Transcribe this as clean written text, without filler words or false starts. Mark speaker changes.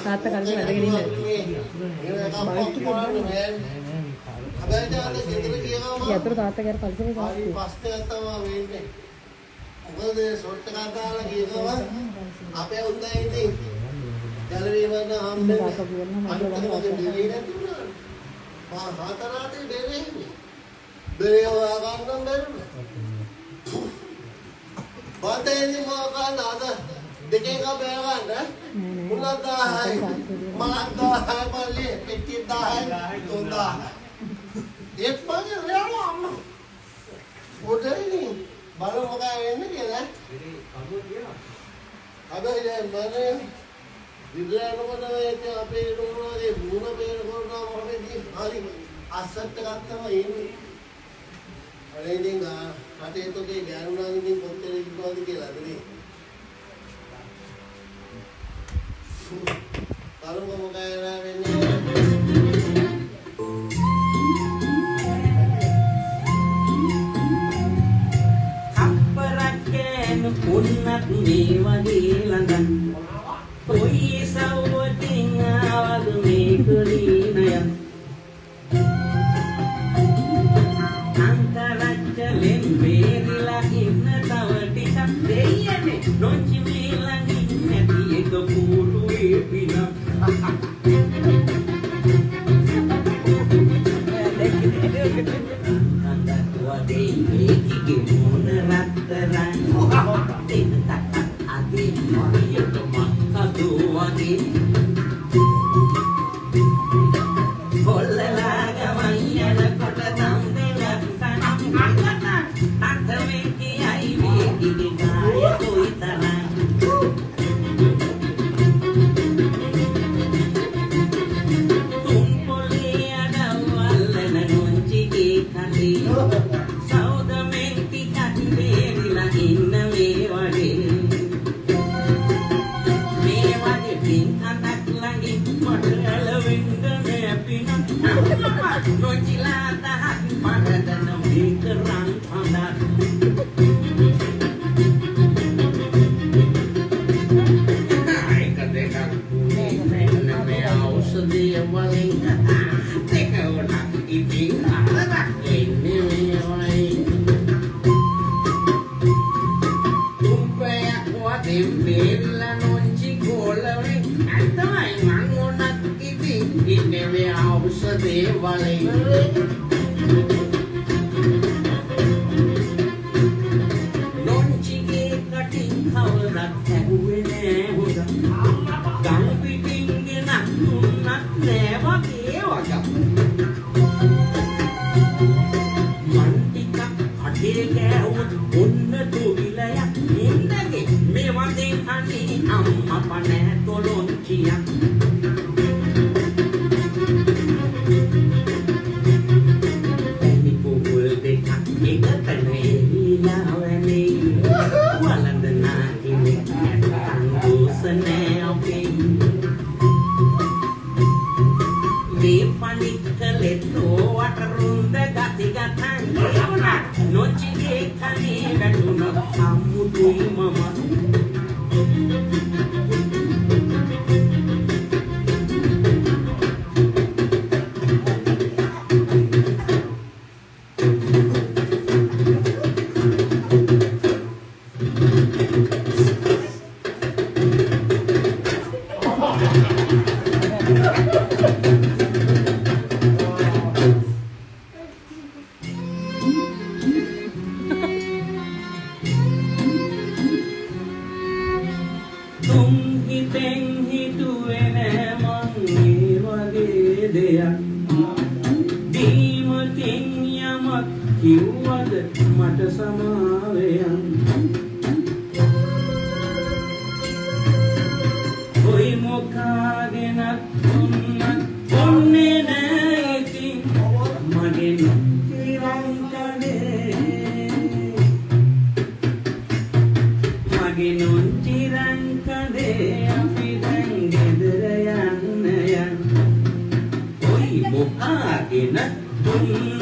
Speaker 1: තාත්තා කල්පේ වැඩගෙන ඉන්නේ. යතර තාත්තා ගැර කල්පේ ගාස්තු.
Speaker 2: පස්සේ තමයි වෙන්නේ. මොකද ෂොට් එකක් දාලා කියනවා අපේ උන්දා ඉතින් ගැලවි වන්න හම්බෙන්නේ. මා හතරාටේ දෙන්නේ. බෙරේවා ගන්න බැරිද? බතේනි මොකක්ද අද දෙකෙන් අපේ ගන්න? මුලක් 10යි. මලක් 10යි පල්ලි පෙට්ටිය 10යි 3000යි. ඒත් මගේ රැව් අම්මා. ඔතනනේ බලමු මොකද වෙන්නේ කියලා. අබේ දැන් මම විද්‍යාලවල ඒ අපේ නෝනාගේ මුණ බේර කරනවා මොකද හරි අසත්ත ගත්තම එන්නේ. අනේ ඉතින් කටේතෝගේ ගෑනුණා ඉතින් කොච්චර ඉන්නවද කියලා නේ. බලමු මොකද වෙන්නේ.
Speaker 3: උන්නත් මේ වගේ ළඟන් කොයි සවටින් ආවද මේ කුලීනය අන්තරච්චලෙන් වේරිලා ඉන්න තව ටිකක් දෙයනේ නොචි මේ ළඟින් නැති එක පුරුවේ පින Bukan